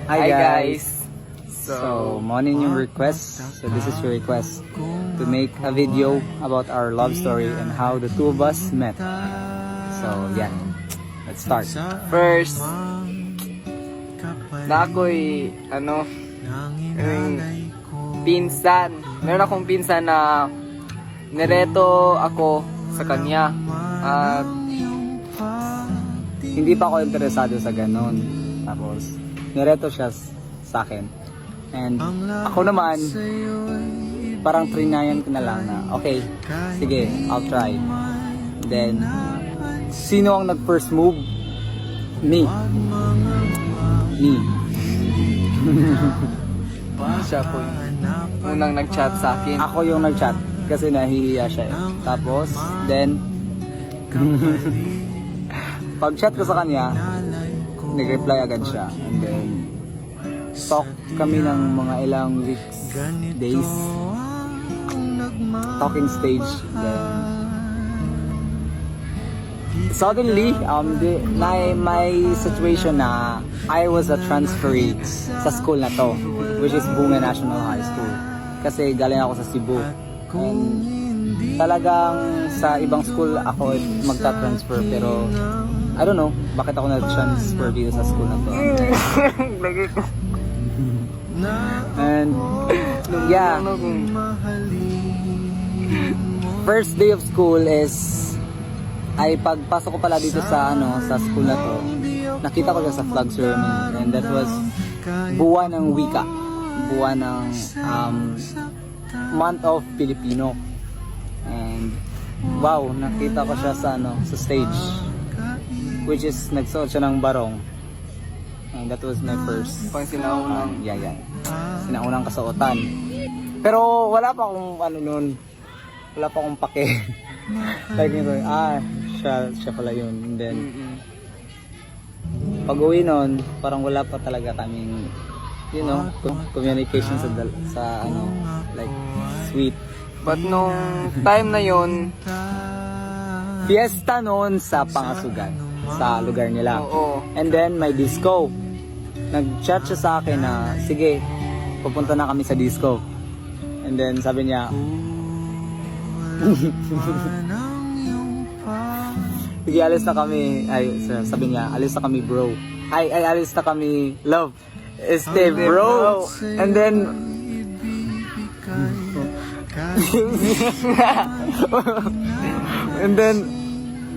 Hi guys! So, morning yung request. So this is your request to make a video about our love story and how the two of us met. So yeah, let's start. First, na ako'y, pinsan. Meron akong pinsan na nireto ako sa kanya. At Hindi pa ako interesado sa ganun. Tapos, nireto siya sa akin. And ako naman, parang trinayan ko na lang na, okay, sige, I'll try. Then, sino ang nag-first move? Me. siya po unang nag-chat sa akin. Ako yung nag-chat kasi nahihiya siya eh. Tapos, then, pag-chat ko sa kanya, nag-reply agad siya. And then, talk kami ng mga ilang weeks, days, talking stage. Then, suddenly, my situation na I was a transferee sa school na to, which is Bunga National High School. Kasi galing ako sa Cebu. And talagang sa ibang school ako magta-transfer, pero I don't know bakit ako na-transfer dito sa school na to. And yeah, first day of school is ay pagpasok ko pala dito sa sa school na to, nakita ko siya sa flag ceremony, and that was buwan ng wika, buwan ng month of Filipino. And wow, nakita ko siya sa sa stage, which is nagsuot siya ng barong, and that was my first Pang sinaunang. sinaunang kasuotan. Pero wala pa akong noon, wala pa akong pake. Like siya pala yun. And then pag uwi nun, parang wala pa talaga kaming communication sa like sweet. But nung time na yon, Fiesta noon sa Pangasugan, sa lugar nila. oo. And then may disco. Nag-chat siya sa akin na, sige, pupunta na kami sa disco. And then sabi niya, sige, alis na kami. Sabi niya, alis na kami bro. Alis na kami love. Bro. And then and then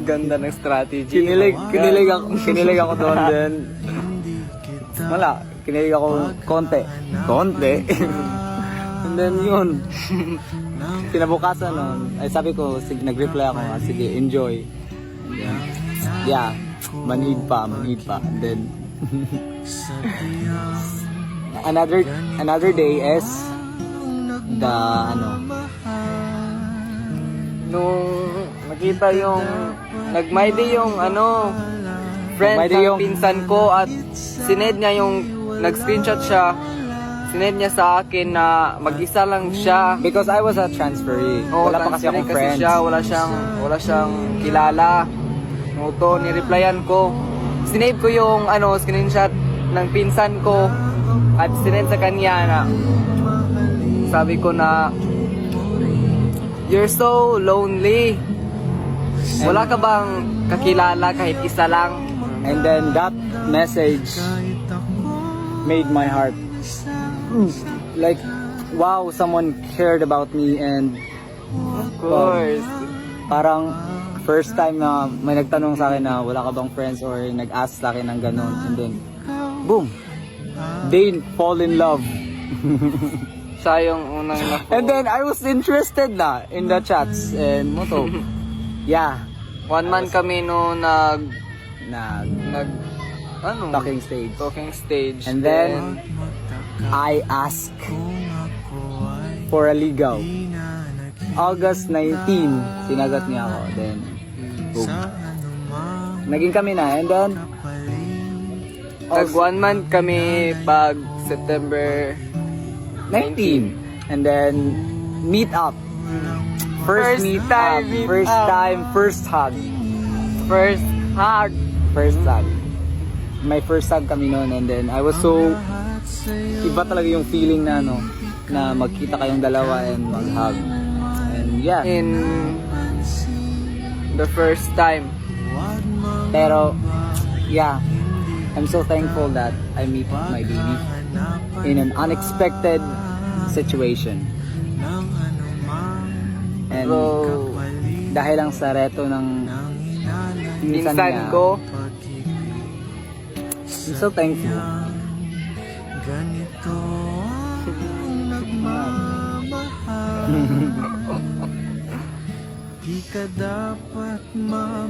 Ganda ng strategy. kinilig ako doon. Then wala, kinilig ako konti. And then yun, kinabukasan nun, ay sabi ko, nag-reply ako, sige, enjoy. And then, yeah, manhid pa. And then another day is the Nung nakita yung nag-my day yung friend Nag-my day ng yung pinsan ko, at sined niya yung nag-screenshot siya, sined niya sa akin na mag-isa lang siya. because I was a transferee. Oo, Wala pa kasi akong friends. siya, wala siyang kilala. Noto, ni-replyan ko. Sinave ko yung screenshot ng pinsan ko at sinend sa kanya na sabi ko na, you're so lonely. Wala ka bang kakilala kahit isa lang? And then that message made my heart like, wow, someone cared about me. And Of course. parang first time na may nagtanong sa akin na wala ka bang friends, or nag-ask sa akin ng ganun. And then boom, they fall in love. Siya yung unang And then I was interested na in the chats and moto. Yeah, 1 month kami no nag talking stage. talking stage. And then I asked for a ligaw. August 19, sinagot niya ako. Then boom, naging kami na. And then nag 1 month kami pag September 19. And then meet up. First meet up. First time, first hug. First hug. First hug. My first hug kami noon, and then I was so iba talaga yung feeling na ano, na magkita kayong dalawa and mag-hug. And yeah. In the first time. Pero, yeah, I'm so thankful that I meet my baby in an unexpected situation. And Bro, dahil lang sa reto ng pinsan minsan niya, ko, I'm so thankful.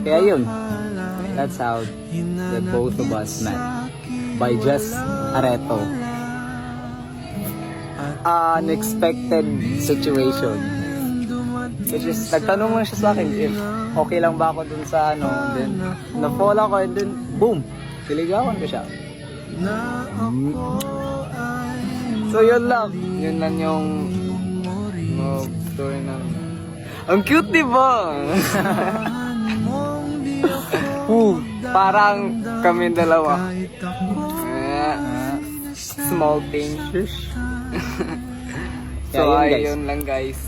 Kaya yun, that's how the both of us met, by just a reto. Unexpected situation. Which is, nagtanong lang siya sa akin if okay lang ba ako dun sa ano, then na-fall ako and then boom, siligawan ko siya. So yun lang. yun lang yung story ng... Ang cute, di ba? Parang kami dalawa. Small thing. So, Yeah, yun, guys. ayun lang, guys.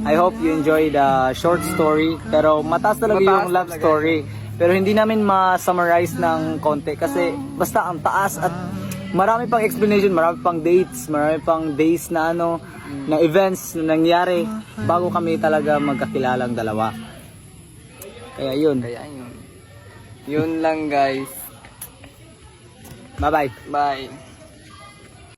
I hope you enjoy the short story. Pero mataas talaga Mataas yung love talaga. story. Pero hindi namin ma-summarize ng konti kasi basta ang taas at marami pang explanation, marami pang dates, marami pang days na ano, na events na nangyari bago kami talaga magkakilalang dalawa. Kaya yun. Kaya yun. Yun lang, guys. Bye-bye. Bye.